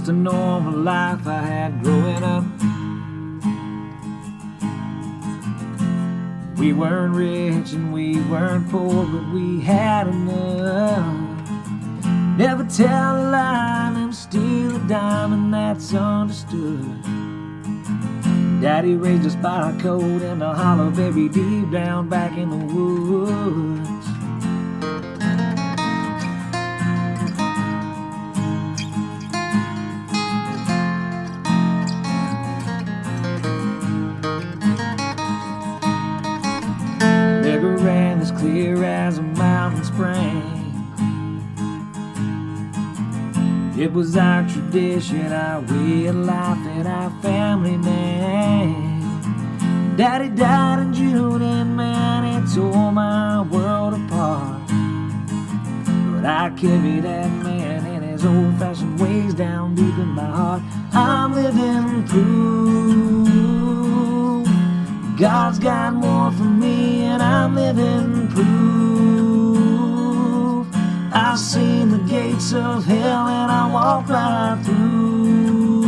just a normal life I had growing up. We weren't rich and we weren't poor, but we had enough. Never tell a lie, never steal a dime, and that's understood. Daddy raised us by a code in the hollow, buried deep down back in the woods. River ran as clear as a mountain spring. It was our tradition, our way of life, and our family name. Daddy died in June, and man, it tore my world apart. But I carry that man in his old-fashioned ways down deep in my heart. I'm living proof God's got more for me, and I'm living proof I've seen the gates of hell and I walk right through.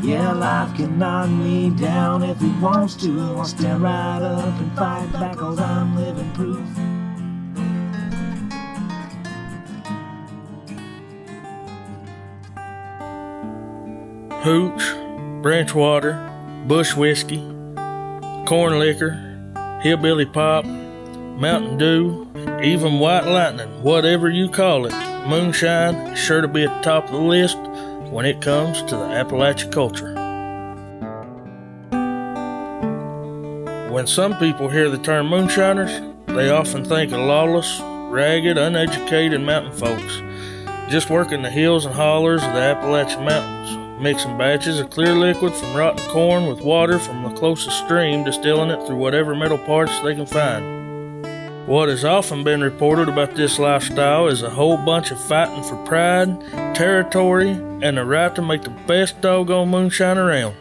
Yeah, life can knock me down if it wants to. I'll stand right up and fight back, 'cause I'm living proof. Hooch, branch water, bush whiskey, corn liquor, hillbilly pop, Mountain Dew, even white lightning, whatever you call it, moonshine is sure to be at the top of the list when it comes to the Appalachian culture. When some people hear the term moonshiners, they often think of lawless, ragged, uneducated mountain folks, just working the hills and hollers of the Appalachian Mountains, mixing batches of clear liquid from rotten corn with water from the closest stream, distilling it through whatever metal parts they can find. What has often been reported about this lifestyle is a whole bunch of fighting for pride, territory, and the right to make the best doggone moonshine around.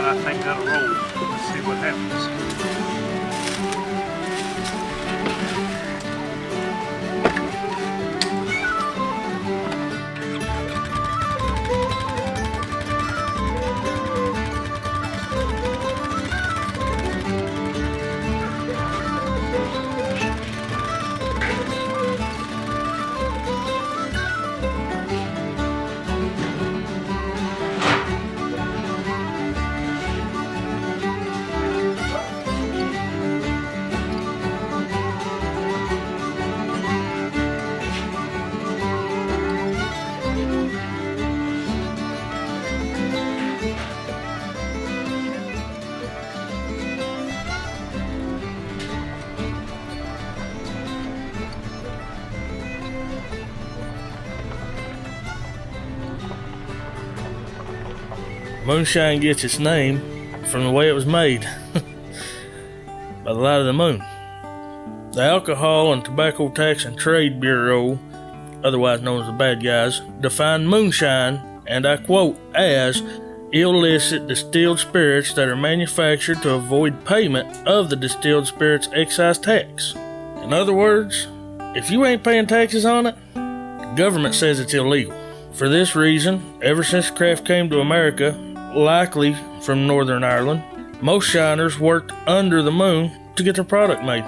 I think that'll roll. Let's see what happens. Moonshine gets its name from the way it was made, by the light of the moon. The Alcohol and Tobacco Tax and Trade Bureau, otherwise known as the bad guys, defined moonshine, and I quote, as illicit distilled spirits that are manufactured to avoid payment of the distilled spirits excise tax. In other words, if you ain't paying taxes on it, the government says it's illegal. For this reason, ever since craft came to America, likely from Northern Ireland, most shiners worked under the moon to get their product made.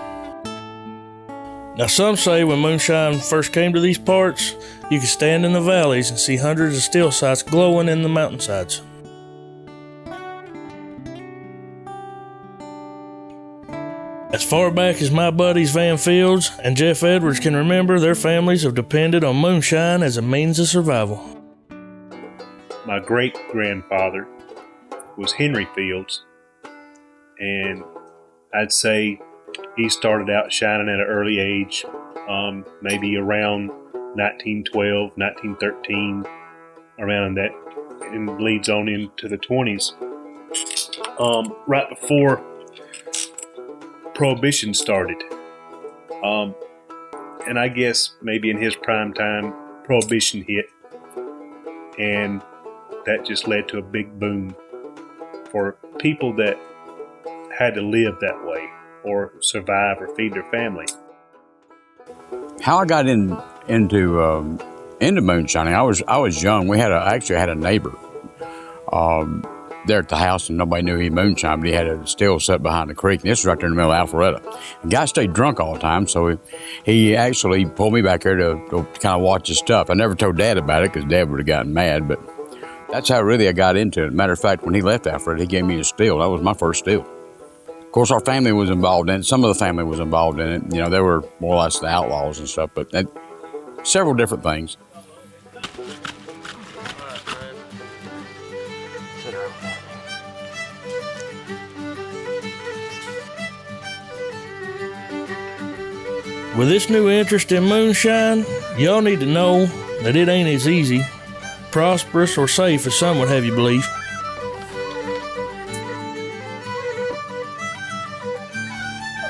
Now some say when moonshine first came to these parts, you could stand in the valleys and see hundreds of still sites glowing in the mountainsides. As far back as my buddies Van Fields and Jeff Edwards can remember, their families have depended on moonshine as a means of survival. My great-grandfather was Henry Fields, and I'd say he started out shining at an early age, maybe around 1912, 1913, around that, and leads on into the 20s. Right before Prohibition started. And I guess maybe in his prime time, Prohibition hit, and that just led to a big boom for people that had to live that way or survive or feed their family. How I got into moonshining, I was young. I actually had a neighbor there at the house, and nobody knew he moonshined, but he had a still set behind the creek, and this was right there in the middle of Alpharetta. The guy stayed drunk all the time, so he actually pulled me back there to kind of watch his stuff. I never told Dad about it because Dad would have gotten mad, but that's how really I got into it. Matter of fact, when he left Alpharetta, he gave me a still. That was my first still. Of course, our family was involved in it. Some of the family was involved in it. You know, they were more or less the outlaws and stuff, but several different things. With this new interest in moonshine, y'all need to know that it ain't as easy, prosperous, or safe as some would have you believe.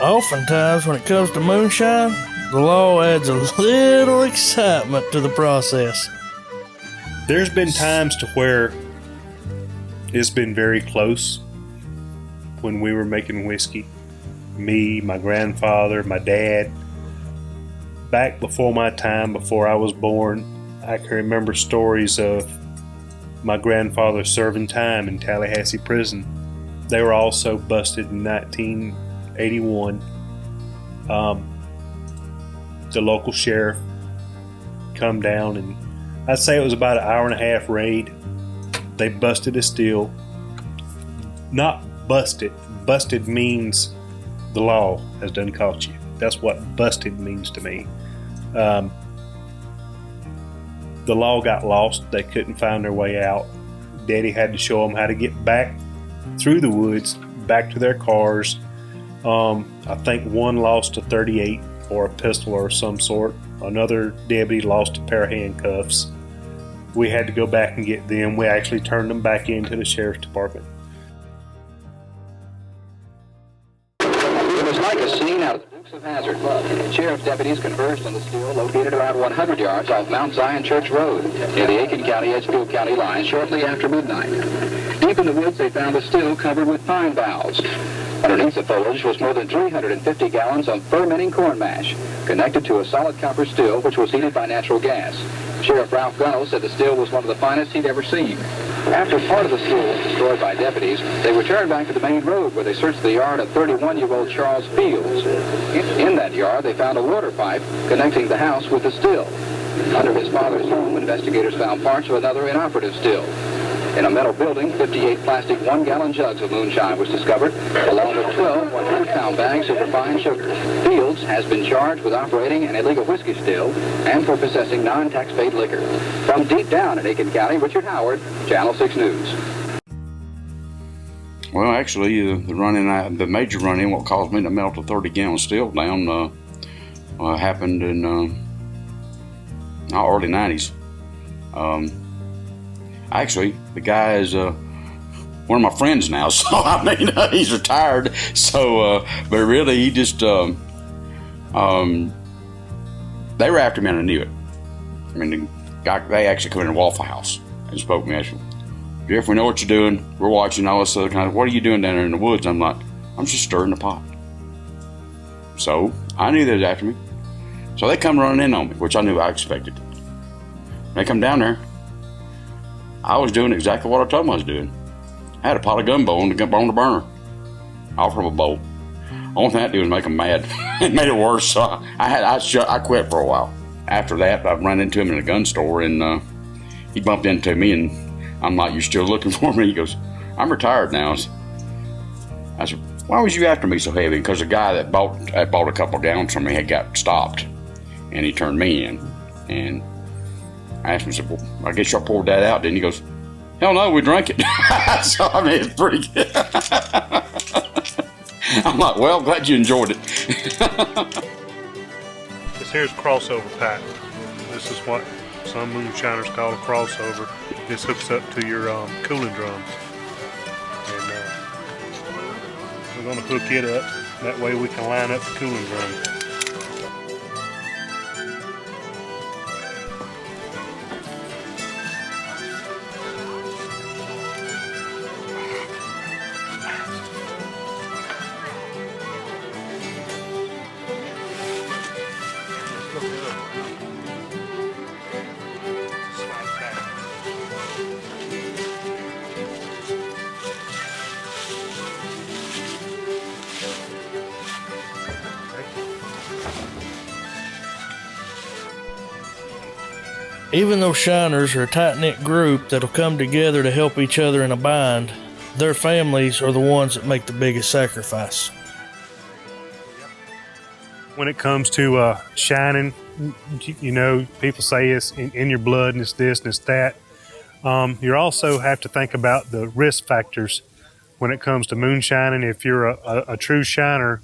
Oftentimes, when it comes to moonshine, the law adds a little excitement to the process. There's been times to where it's been very close when we were making whiskey. Me, my grandfather, my dad. Back before my time, before I was born, I can remember stories of my grandfather serving time in Tallahassee prison. They were also busted in 1981. The local sheriff come down, and I'd say it was about an hour and a half raid. They busted a still. Not busted. Busted means the law has done caught you. That's what busted means to me. The law got lost. They couldn't find their way out. Daddy had to show them how to get back through the woods, back to their cars. I think one lost a .38 or a pistol or some sort. Another deputy lost a pair of handcuffs. We had to go back and get them. We actually turned them back into the sheriff's department. It was like a scene out of the Dukes of Hazzard. Sheriff's deputies converged on the still located about 100 yards off Mount Zion Church Road near the Aiken County-Edgefield County line shortly after midnight. Deep in the woods, they found a still covered with pine boughs. Underneath the foliage was more than 350 gallons of fermenting corn mash, connected to a solid copper still which was heated by natural gas. Sheriff Ralph Gunnell said the still was one of the finest he'd ever seen. After part of the still was destroyed by deputies, they returned back to the main road where they searched the yard of 31-year-old Charles Fields. In that yard, they found a water pipe connecting the house with the still. Under his father's home, investigators found parts of another inoperative still. In a metal building, 58 plastic 1-gallon jugs of moonshine was discovered, along with 12 100-pound bags of refined sugar. Fields has been charged with operating an illegal whiskey still and for possessing non-tax-paid liquor. From deep down in Aiken County, Richard Howard, Channel 6 News. Well, actually, the major run-in, what caused me to melt a 30-gallon still down, happened in early 90s. Actually, the guy is one of my friends now, so I mean, he's retired. So, but really, he just they were after me, and I knew it. I mean, the guy, they actually come in a Waffle House and spoke to me. I said, "Jeff, we know what you're doing. We're watching all this other kind of. What are you doing down there in the woods?" I'm like, "I'm just stirring the pot." So I knew they was after me. So they come running in on me, which I knew I expected. They come down there. I was doing exactly what I told them I was doing. I had a pot of gumbo on the burner, off from a bowl. Only thing I did was make them mad. It made it worse. So I quit for a while. After that, I ran into him in a gun store, and he bumped into me, and I'm like, "You're still looking for me?" He goes, "I'm retired now." I said, "Why was you after me so heavy?" Because the guy that bought a couple of gallons from me had got stopped, and he turned me in, and I asked him, I said, "Well, I guess y'all poured that out, didn't he?" He goes, "Hell no, we drank it." So, I mean, it's pretty good. I'm like, "Well, glad you enjoyed it." This here's crossover pipe. This is what some moonshiners call a crossover. This hooks up to your cooling drums. And we're going to hook it up. That way we can line up the cooling drums. Even though shiners are a tight-knit group that'll come together to help each other in a bind, their families are the ones that make the biggest sacrifice. When it comes to shining, you know, people say it's in your blood and it's this and it's that. You also have to think about the risk factors when it comes to moonshining. If you're a true shiner,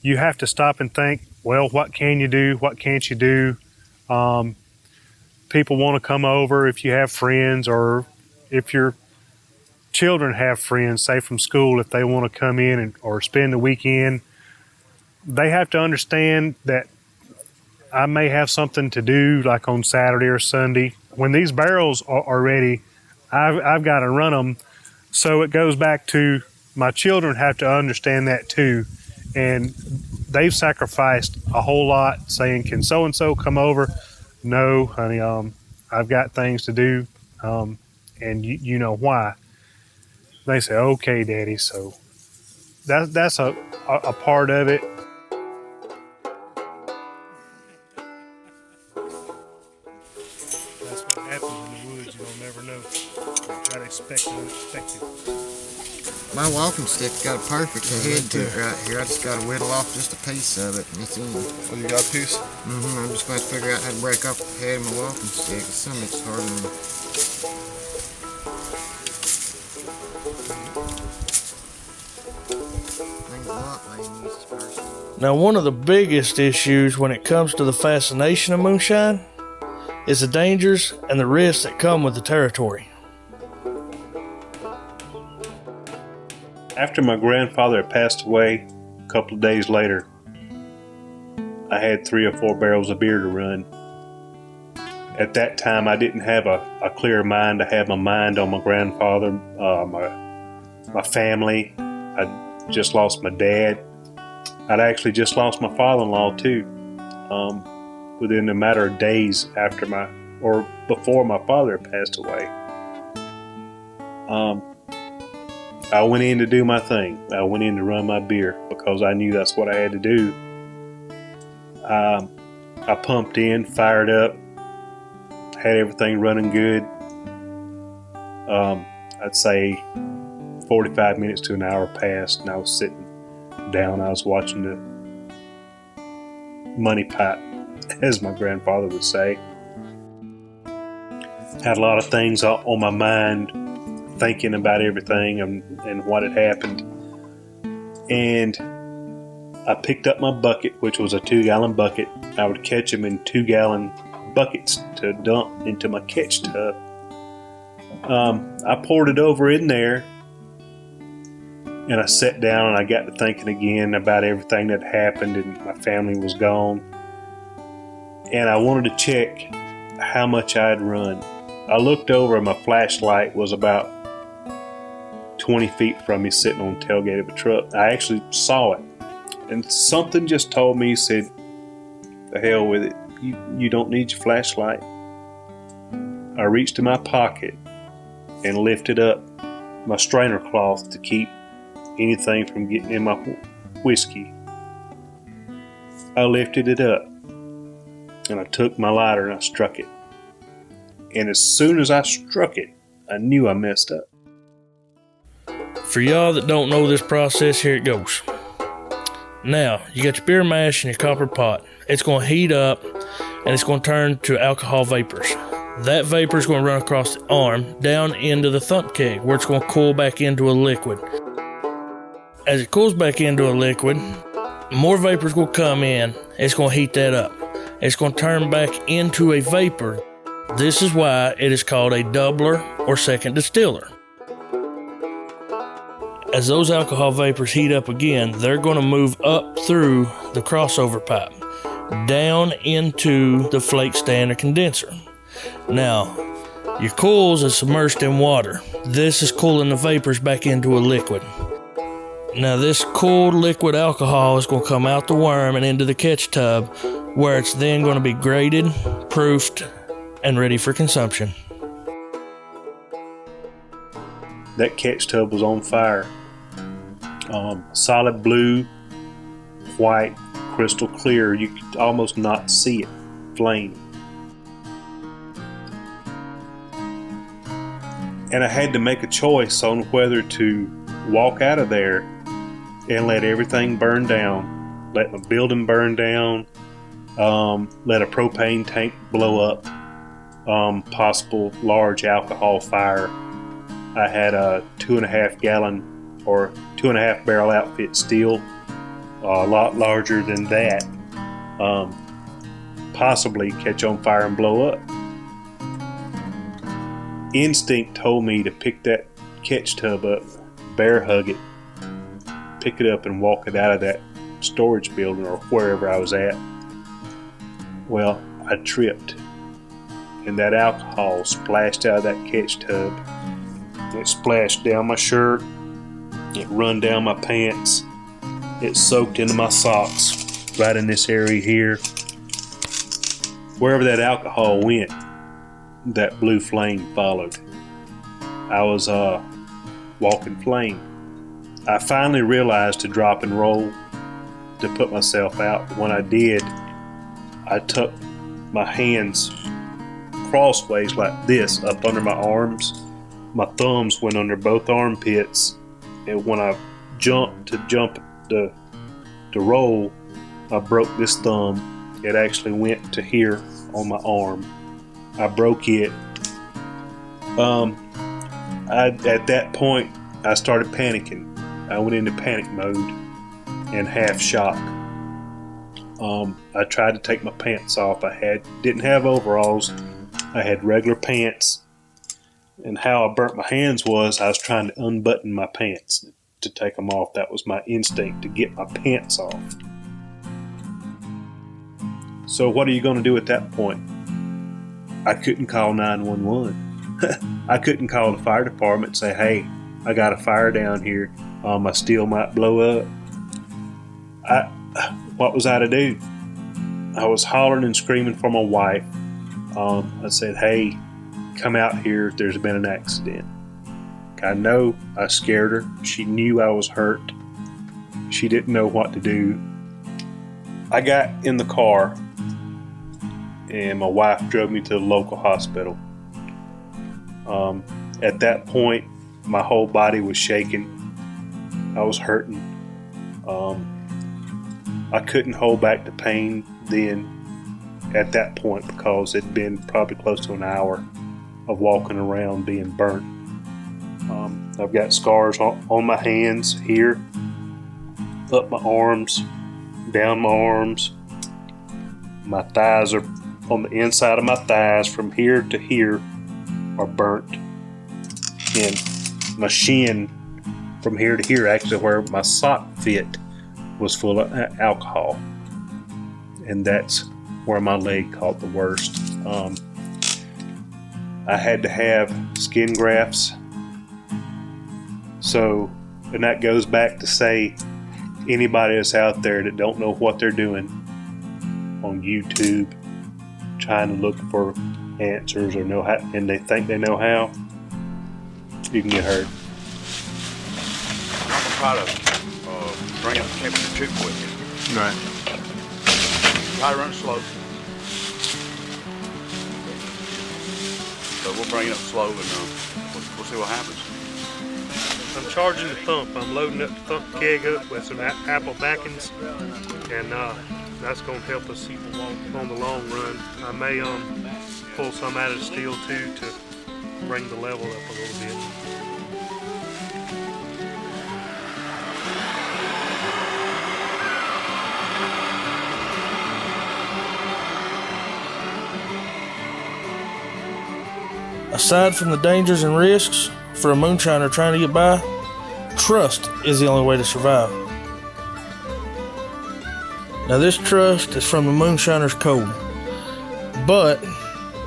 you have to stop and think, well, what can you do? What can't you do? People want to come over if you have friends, or if your children have friends, say from school, if they want to come in or spend the weekend. They have to understand that I may have something to do, like on Saturday or Sunday. When these barrels are ready, I've got to run them. So it goes back to my children have to understand that too. And they've sacrificed a whole lot, saying, can so-and-so come over? No, honey, I've got things to do, and you know why. They say, okay, Daddy. So that's a part of it. That's what happens in the woods. You don't never know. You try to expect the unexpected. My walking stick's got a perfect head to it right here. I just got to whittle off just a piece of it, and it's in. Oh, you got a piece? I'm just going to figure out how to break off the head of my walking stick. Some of it's harder than things a lot lady uses first. Now, one of the biggest issues when it comes to the fascination of moonshine is the dangers and the risks that come with the territory. After my grandfather had passed away, a couple of days later, I had 3 or 4 barrels of beer to run. At that time, I didn't have a clear mind. I had my mind on my grandfather, my family. I just lost my dad. I'd actually just lost my father-in-law too, within a matter of days before my father passed away. I went in to do my thing. I went in to run my beer because I knew that's what I had to do. I pumped in, fired up, had everything running good. I'd say 45 minutes to an hour passed, and I was sitting down. I was watching the money pot, as my grandfather would say. Had a lot of things on my mind, thinking about everything and what had happened. And I picked up my bucket, which was a 2-gallon bucket. I would catch them in 2-gallon buckets to dump into my catch tub. I poured it over in there, and I sat down and I got to thinking again about everything that happened, and my family was gone. And I wanted to check how much I had run. I looked over and my flashlight was about 20 feet from me, sitting on the tailgate of a truck. I actually saw it, and something just told me, said, the hell with it, you don't need your flashlight. I reached in my pocket and lifted up my strainer cloth to keep anything from getting in my whiskey. I lifted it up and I took my lighter and I struck it. And as soon as I struck it, I knew I messed up. For y'all that don't know this process, here it goes. Now, you got your beer mash in your copper pot. It's going to heat up and it's going to turn to alcohol vapors. That vapor is going to run across the arm down into the thump keg, where it's going to cool back into a liquid. As it cools back into a liquid, more vapors will come in. It's going to heat that up. it's going to turn back into a vapor. This is why it is called a doubler or second distiller. As those alcohol vapors heat up again, they're going to move up through the crossover pipe, down into the flake stand or condenser. Now, your coils is submerged in water. This is cooling the vapors back into a liquid. Now, this cooled liquid alcohol is going to come out the worm and into the catch tub, where it's then going to be graded, proofed, and ready for consumption. That catch tub was on fire. Solid blue, white, crystal clear. You could almost not see it flame. And I had to make a choice on whether to walk out of there and let everything burn down, let my building burn down, let a propane tank blow up, possible large alcohol fire. I had a 2.5 gallon or 2.5 barrel outfit still, a lot larger than that, possibly catch on fire and blow up. Instinct told me to pick that catch tub up, bear hug it, pick it up and walk it out of that storage building or wherever I was at. Well, I tripped, and that alcohol splashed out of that catch tub. It splashed down my shirt, it run down my pants, it soaked into my socks, right in this area here. Wherever that alcohol went, that blue flame followed. I was walking flame. I finally realized to drop and roll to put myself out. When I did, I took my hands crossways like this up under my arms. My thumbs went under both armpits, and when I jumped to roll, I broke this thumb. It actually went to here on my arm. I broke it. At that point, I started panicking. I went into panic mode and half shock. I tried to take my pants off. Didn't have overalls. I had regular pants. And how I burnt my hands was I was trying to unbutton my pants to take them off. That was my instinct, to get my pants off. So what are you going to do at that point? I couldn't call 911. I couldn't call the fire department and say, hey, I got a fire down here. My steel might blow up. What was I to do? I was hollering and screaming for my wife. I said, hey, come out here. There's been an accident. I know I scared her. She knew I was hurt. She didn't know what to do. I got in the car, and my wife drove me to the local hospital. At that point, my whole body was shaking. I was hurting. I couldn't hold back the pain then at that point, because it'd been probably close to an hour of walking around being burnt. I've got scars on my hands here, up my arms, down my arms. My thighs are on the inside of my thighs from here to here are burnt. And my shin from here to here, actually where my sock fit, was full of alcohol. And that's where my leg caught the worst. I had to have skin grafts. So, and that goes back to say, anybody that's out there that don't know what they're doing on YouTube, trying to look for answers or know how, and they think they know how, you can get hurt. I'm going to try to bring up the temperature too quick. Right. Try to run it slow. So we'll bring it up slow, and we'll see what happens. I'm charging the thump. I'm loading up the thump keg up with some apple backings, and that's going to help us on the long run. I may pull some out of the steel too to bring the level up a little bit. Aside from the dangers and risks for a moonshiner trying to get by, trust is the only way to survive. Now this trust is from the moonshiner's code, but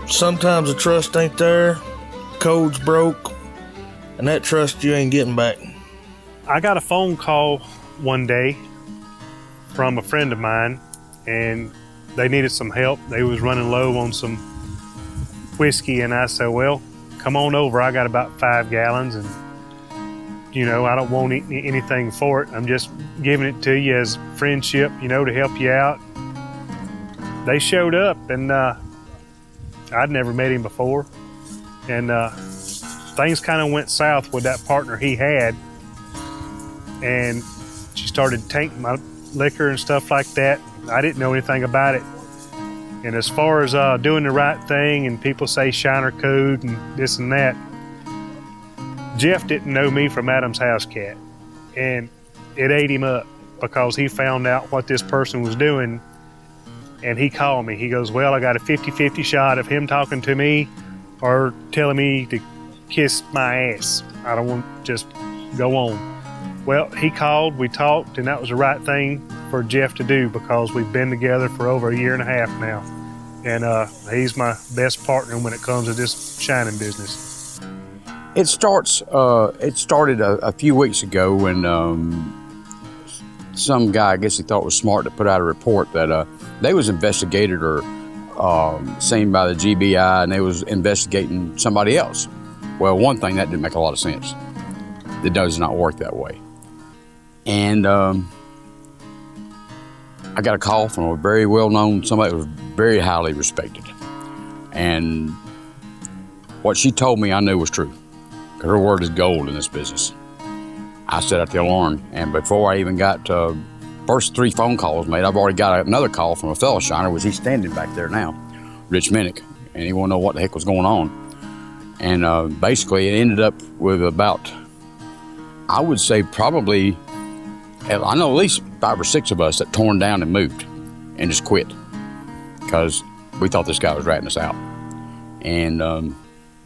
sometimes the trust ain't there, code's broke, and that trust you ain't getting back. I got a phone call one day from a friend of mine, and they needed some help. They was running low on some whiskey, and I said, well, come on over. I got about 5 gallons, and I don't want anything for it. I'm just giving it to you as friendship, to help you out. They showed up, and I'd never met him before, and things kind of went south with that partner he had, and she started tainting my liquor and stuff like that. I didn't know anything about it. And as far as doing the right thing, and people say Shiner code and this and that, Jeff didn't know me from Adam's house cat, and it ate him up because he found out what this person was doing, and he called me. He goes, well, I got a 50-50 shot of him talking to me or telling me to kiss my ass. I don't want to just go on. Well, he called, we talked, and that was the right thing for Jeff to do because we've been together for over 1.5 years now. And he's my best partner when it comes to this shining business. It started a few weeks ago when some guy, I guess he thought was smart to put out a report that they was investigated or seen by the GBI, and they was investigating somebody else. Well, one thing, that didn't make a lot of sense. It does not work that way. And I got a call from a very well-known, somebody that was very highly respected. And what she told me I knew was true, because her word is gold in this business. I set out the alarm, and before I even got first 3 phone calls made, I've already got another call from a fellow shiner, which he's standing back there now, Rich Minnick, and he wanted to know what the heck was going on. And basically it ended up with about, I would say probably, I know at least 5 or 6 of us that torn down and moved and just quit because we thought this guy was ratting us out. And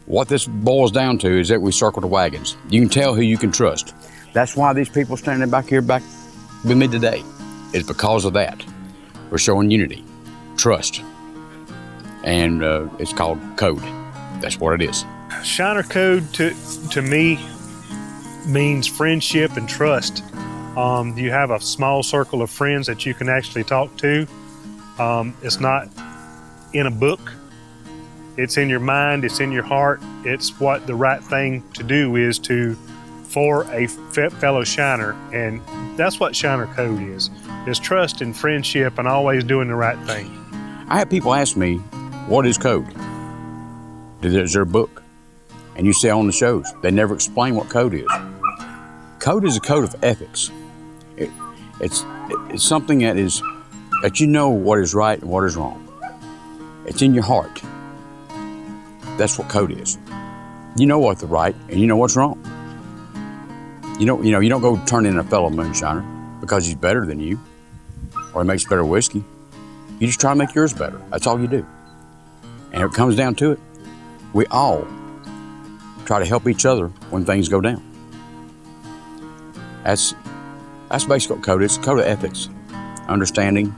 what this boils down to is that we circle the wagons. You can tell who you can trust. That's why these people standing back here back with me today is because of that. We're showing unity, trust, and it's called code. That's what it is. Shiner code to me means friendship and trust. You have a small circle of friends that you can actually talk to. It's not in a book. It's in your mind, it's in your heart. It's what the right thing to do is for a fellow shiner. And that's what Shiner code is trust and friendship and always doing the right thing. I have people ask me, what is code? Is there a book? And you see on the shows, they never explain what code is. Code is a code of ethics. It's something that you know what is right and what is wrong. It's in your heart. That's what code is. You know what's right and you know what's wrong. You don't go turn in a fellow moonshiner because he's better than you or he makes better whiskey. You just try to make yours better. That's all you do. And if it comes down to it, we all try to help each other when things go down. That's basically what code is. It's a code of ethics, understanding,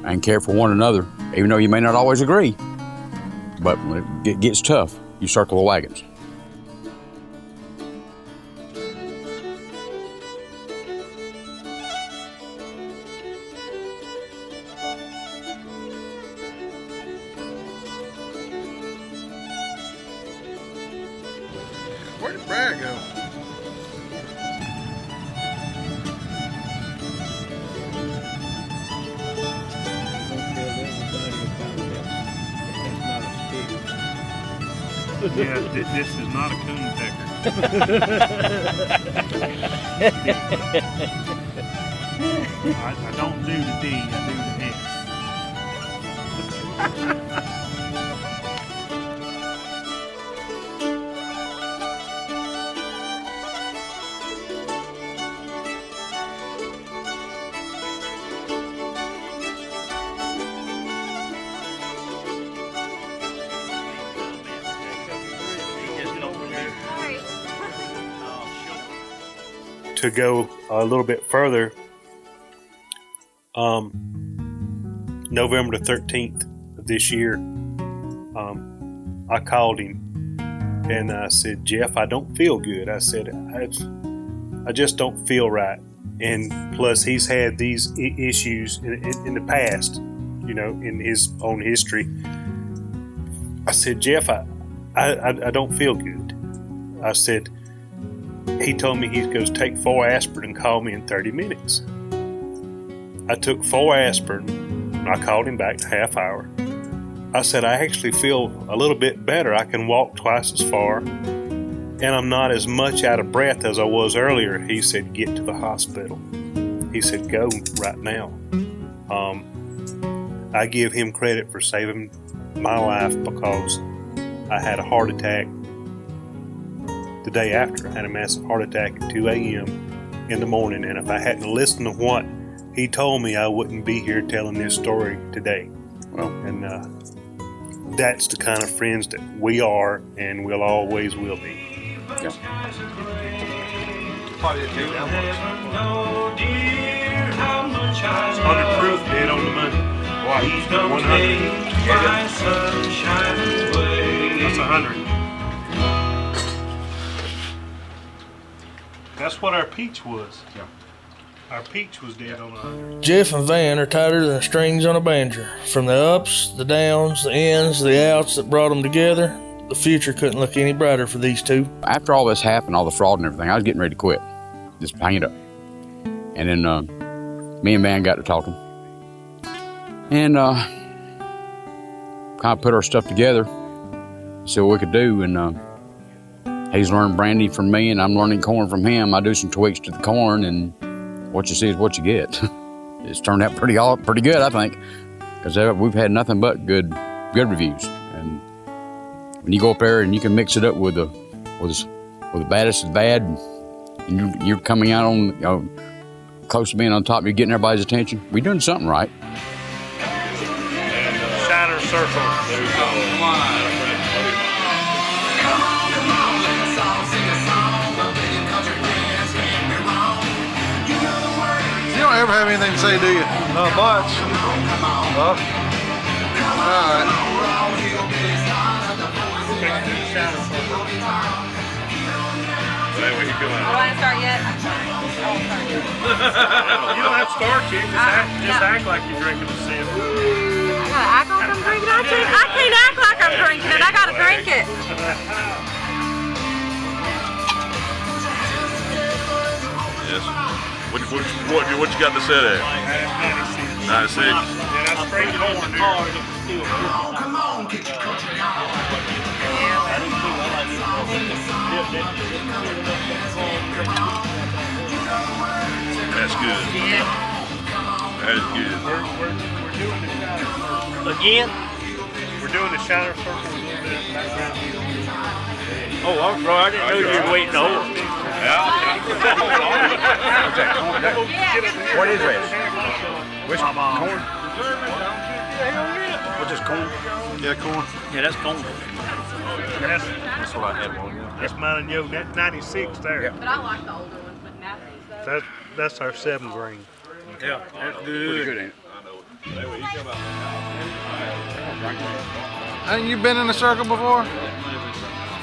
and care for one another, even though you may not always agree. But when it gets tough, you circle the wagons. Where did Brad go? Yeah, this is not a coon pecker. I don't do the D, I do the S. to go a little bit further, November the 13th of this year, I called him and I said, Jeff, I don't feel good. I said, I just don't feel right. And plus, he's had these issues in the past, in his own history. I said, Jeff, I don't feel good. I said, he told me he goes take 4 aspirin and call me in 30 minutes. I took 4 aspirin and I called him back a half hour. I said, I actually feel a little bit better. I can walk twice as far and I'm not as much out of breath as I was earlier. He said, get to the hospital. He said, go right now. I give him credit for saving my life because I had a heart attack the day after. I had a massive heart attack at 2 a.m. in the morning, and if I hadn't listened to what he told me, I wouldn't be here telling this story today. Well, and that's the kind of friends that we are and will always will be. yeah. 100 proof, dead on the money. 100. That's 100. That's what our peach was. Yeah. Our peach was dead on 100. Jeff and Van are tighter than strings on a banjo. From the ups, the downs, the ins, the outs that brought them together, the future couldn't look any brighter for these two. After all this happened, all the fraud and everything, I was getting ready to quit. Just hang it up. And then me and Van got to talking. And kind of put our stuff together, see what we could do. And he's learned brandy from me, and I'm learning corn from him. I do some tweaks to the corn, and what you see is what you get. It's turned out pretty good, I think, because we've had nothing but good reviews. And when you go up there and you can mix it up with the baddest of bad, and you're coming out on close to being on top, you're getting everybody's attention. We're doing something right. Shiner Circle. There you go. You don't ever have anything to say, do you? Not much. All right. Hey, what you doing? Do I start yet? You don't have to start yet. Just act like you're drinking the sip. I gotta act like I'm drinking it. I can't act like I'm drinking it. I gotta drink it. Yes. What you got to say there? 96. Yeah, that's straight corn, dude. That's good. That is good. We're doing the Shiner Circle. Again? We're doing the Shiner Circle a little bit of background music. Oh, I'm sorry. I didn't know you were waiting to hold. What is that? Which corn? What's this corn? Yeah, corn. Yeah, that's corn. That's what I had one. That's mine and yo. That's 96 there. But I like the older ones, but Matthew's though. That's our 7 grain. Yeah, that's Pretty good. good, ain't it? Ain't you been in a circle before?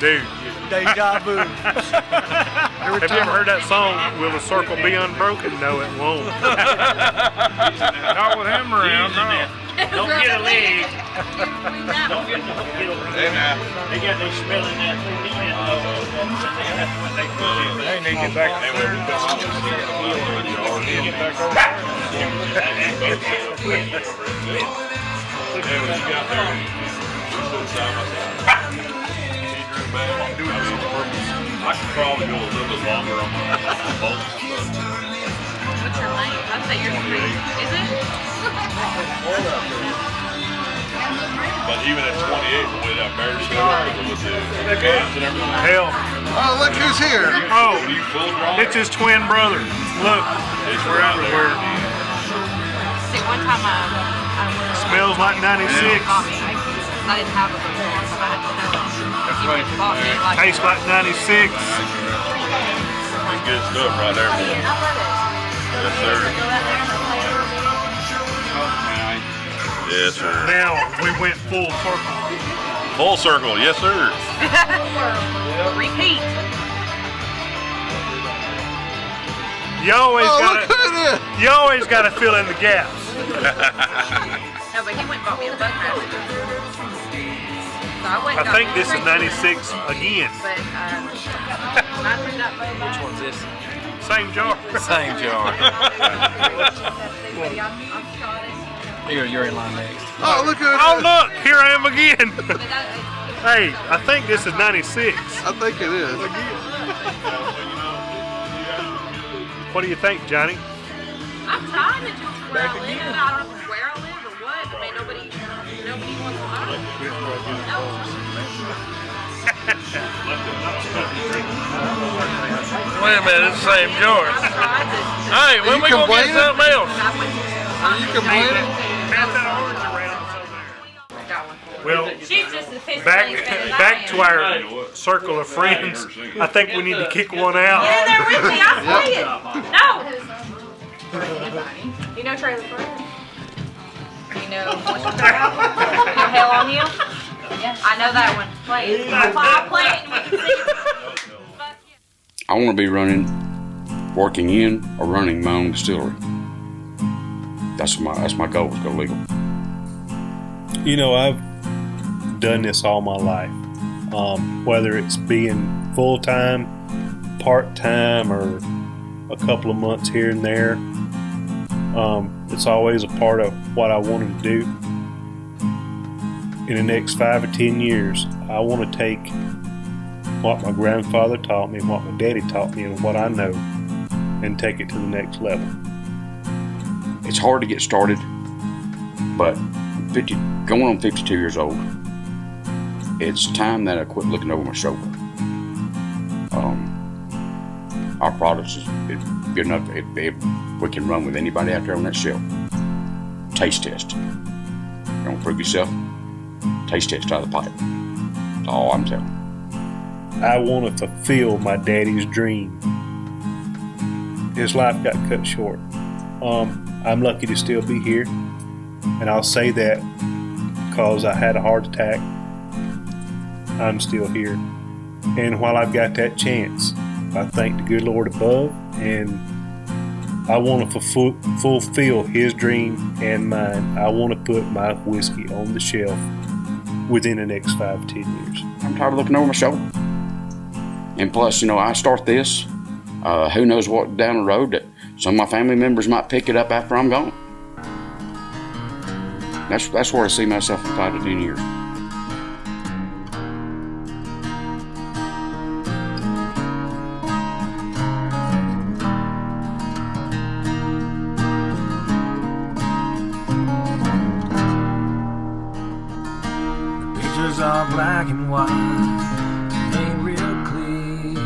Dude, Deja vu. have you ever heard that song, Will the Circle Be Unbroken? No, it won't. Not with him around, no. Don't get a leg. Don't get a leg. They got they smelling that. They need to get back I could probably go a little bit longer on my bolts. What's your lane? I'd say yours is pretty. Is it? But even at 28, the way that bear's going with the guns and everything. Hell, Oh, look who's here. oh, You full draw? it's his twin brother. Look, we're everywhere. See, one time I Smells like 96. bought me. I didn't have it before, so I had to tell him. He went and bought me like Tastes like 96. good stuff right there, boy. Yes, sir. Yes, sir. Now we went full circle. Full circle, yes, sir. Repeat. You always Oh, gotta, look who it is. you always gotta fill in the gaps. No, but he went and bought me a Budweiser. So I went and I got think me this is straight 96 again. But when I threw that Budweiser. Which one's this? Same jar. Same jar. Everybody, I'm Scottish. You're in line next. Oh, look who it Oh, is. look, here I am again. Hey, I think this is 96. I think it is. What do you think, Johnny? I'm trying to just where I live. I don't know if it's where I live or what. I mean, nobody wants to know. Wait a minute, it's the same jar. Hey, when we gonna get something else? Are you complaining? Pass that orange around. Well, She's just as pissed back to our circle of friends. I think we need to kick one out. Get in there with me. I see it. No. You know Trailer Friends? You know what's your favorite album? You know Hell on You? Yeah. I know that one. Play it. I'll play it and we can see. I want to be working in or running my own distillery. That's my goal, is go legal. You know, I've done this all my life. Whether it's being full-time, part-time, or a couple of months here and there, it's always a part of what I wanted to do. In the next 5 or 10 years, I want to take what my grandfather taught me, what my daddy taught me, and what I know, and take it to the next level. It's hard to get started, but going on 52 years old, it's time that I quit looking over my shoulder. Our products is good enough if we can run with anybody out there on that shelf. Taste test. You don't prove yourself, taste test out of the pipe. That's all I'm telling you. I want to fulfill my daddy's dream. His life got cut short. I'm lucky to still be here, and I'll say that because I had a heart attack. I'm still here, and while I've got that chance, I thank the good Lord above, and I want to fulfill his dream and mine. I want to put my whiskey on the shelf within the next 5 to 10 years. I'm tired of looking over my shoulder. And plus, I start this, who knows what down the road that some of my family members might pick it up after I'm gone. That's where I see myself in 5 to 10 years. Pictures are black and white, ain't real clear.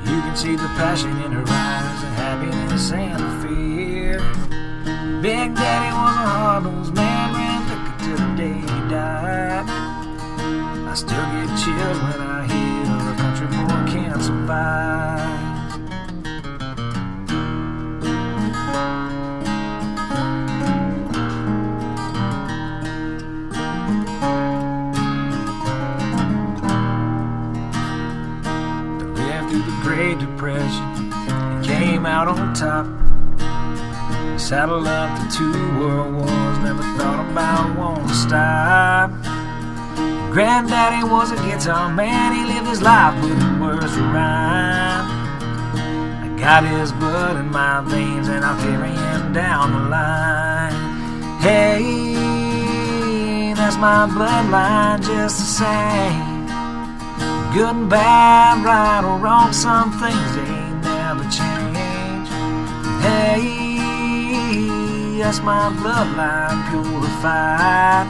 You can see the passion in her eyes, and happiness and the fear. Big Daddy was a hard-nosed man, ran liquor till the day he died. I still get chills when I hear a country boy can't survive. Great Depression and came out on top. Saddled up to 2 world wars, never thought about wanting to stop. Granddaddy was a guitar man, he lived his life putting words to rhyme. I got his blood in my veins and I'll carry him down the line. Hey, that's my bloodline just the same. Good and bad, right or wrong, some things ain't never change. Hey, that's my bloodline purified.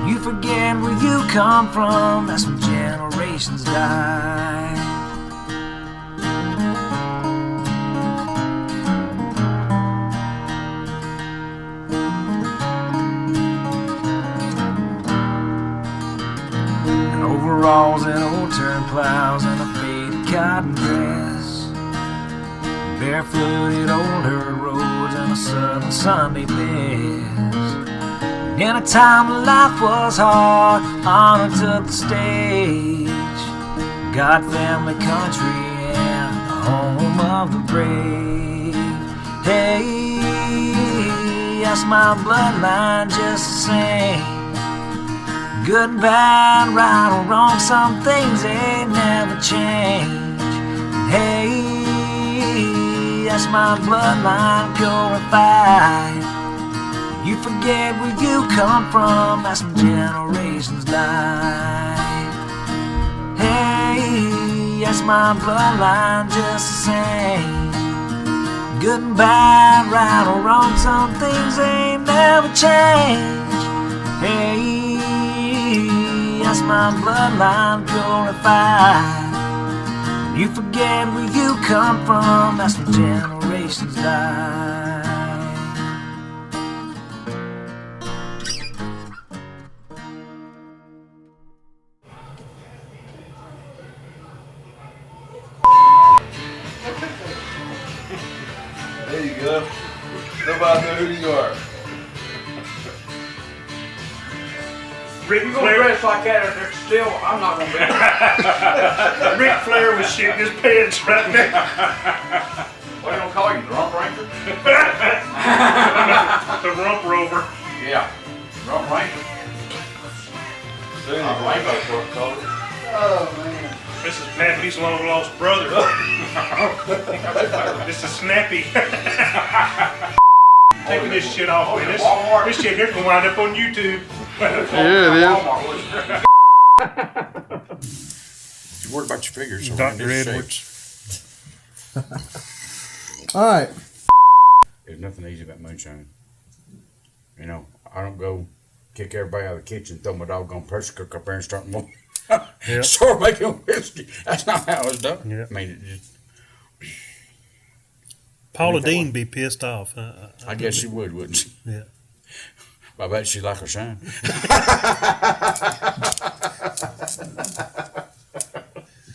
You forget where you come from, that's when generations die. Overalls and old turn plows and a faded cotton dress. flooded old herd roads and a southern Sunday best. In a time when life was hard, honor took the stage. God, family, country, and the home of the brave. Hey, that's my bloodline just the same. Good and bad, right or wrong, some things ain't never change. Hey, that's my bloodline purified. You forget where you come from, that's when generations died. Hey, that's my bloodline just the same. Good and bad, right or wrong, some things ain't never change. Hey, that's my bloodline purified. You forget where you come from, that's when generations die. There you go. Nobody know who you are. Ric You Flair. gonna dress like that if they're still, I'm not gonna be. Ric Flair was shitting his pants right now. What are you gonna call you, the Rump Ranger? The rump rover. Yeah, Rump Ranger. Rainbow's what it's called. This is Pappy's long lost brother. This is Snappy. Taking this shit off, man. This shit here can wind up on YouTube. Yeah, it You worried about your figures. So Dr. Edwards. All right. There's nothing easy about moonshine. You know, I don't go kick everybody out of the kitchen, throw my doggone pressure cooker up there and start start making whiskey. That's not how it's done. Yep. I mean, it just, Paula Dean be pissed off. I guess she would, wouldn't she? Yeah. I bet she'd like her shine.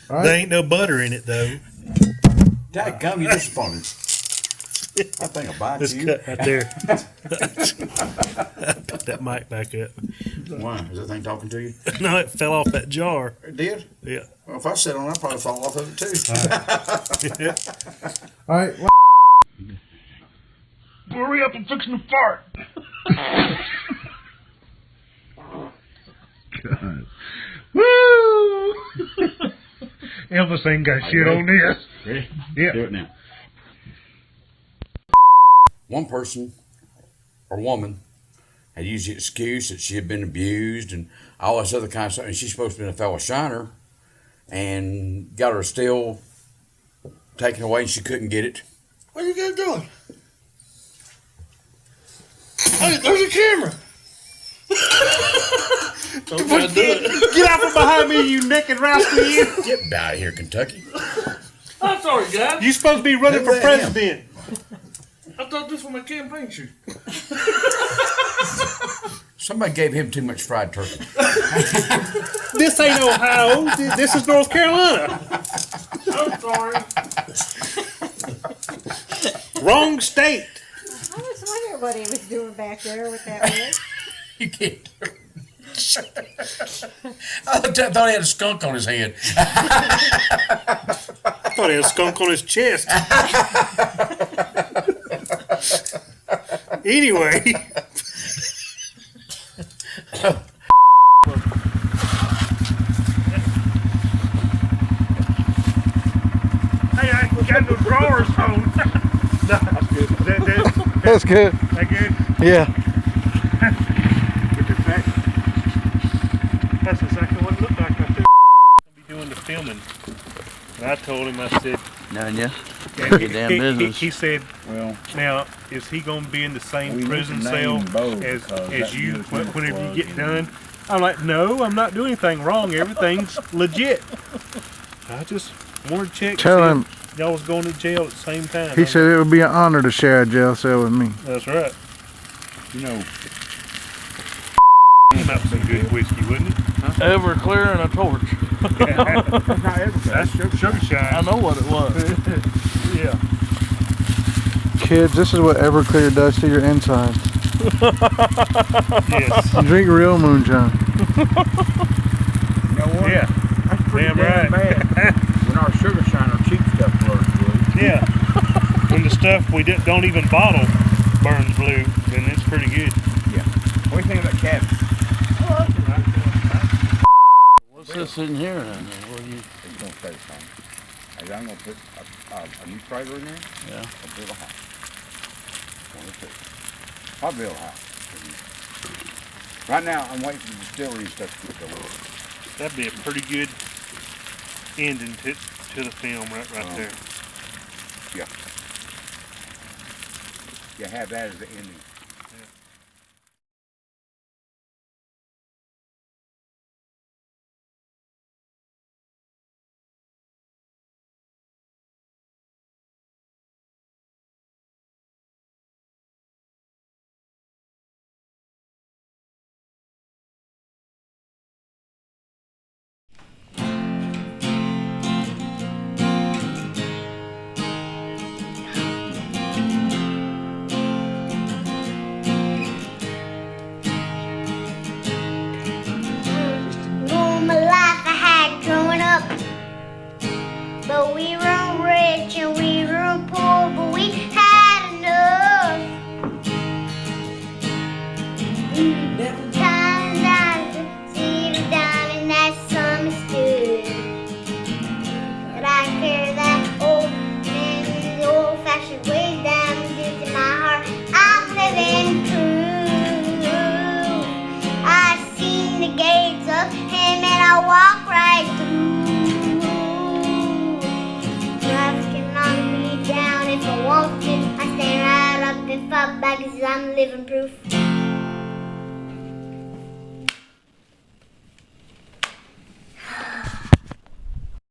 All right. There ain't no butter in it though. Dadgum, you disappointed. I think I'll buy Let's you. cut right there. Put that mic back up. Why? Is that thing talking to you? No, it fell off that jar. It did? Yeah. Well, if I sit on it, I'll probably fall off of it too. All right. Hurry up, I'm fixing to fart. God. Woo! Elvis ain't got shit on this. Ready? Yeah. Do it now. One person or woman had used the excuse that she had been abused and all this other kind of stuff, and she's supposed to be a fellow shiner, and got her still taken away, and she couldn't get it. What are you guys doing? Hey, there's a camera. Get out from behind me, you naked rascal, you. Get out of here, Kentucky. I'm sorry, guys. You supposed to be running for president. I thought this was my campaign shoot. Somebody gave him too much fried turkey. This ain't Ohio. This is North Carolina. I'm sorry. Wrong state. I was wondering what he was doing back there with that wig. You can't. I thought he had a skunk on his head. I thought he had a skunk on his chest. Anyway. Hey, I ain't got no drawers on. No, that's good. That's good. That good? Yeah. That's exactly what it looked like right there. I'll be doing the filming. And I told him, I said, None, yeah. and Your damn business. he said, Well, now, is he going to be in the same We prison need to cell name both as because you that gives whenever him you get done? I'm like, no, I'm not doing anything wrong. Everything's legit. I just wanted to check. Tell see him. if y'all was going to jail at the same time. He said it would be an honor to share a jail cell with me. That's right. you know, Came out with some good whiskey, wouldn't it? Everclear and a torch. That's sugar shine. I know what it was. Yeah. kids, this is what Everclear does to your insides. Yes. You drink real moonshine. You know what? Yeah. That's pretty Damn damn right. bad. When our sugar shine, our cheap stuff blurs blue. Yeah. When the stuff we don't even bottle burns blue, then it's pretty good. Yeah. What do you think of that cabbage? What's this in here? What do you? It's gonna stay the same. And I'm gonna put a new trailer in there. Yeah. I'll build a house. One or two. I'll build a house. Right now, I'm waiting for the distillery and stuff to get going. That'd be a pretty good ending to the film right there. Yeah. Yeah, have that as the ending. But we weren't rich and we weren't poor, but we had enough. Time down to see the down in that summer stood. But I carry that old man, the old-fashioned ways down deep in my heart. I'm living true. I seen the gates of him and I walk right through. If I want to, I stand right up and fight back 'cause I'm living proof.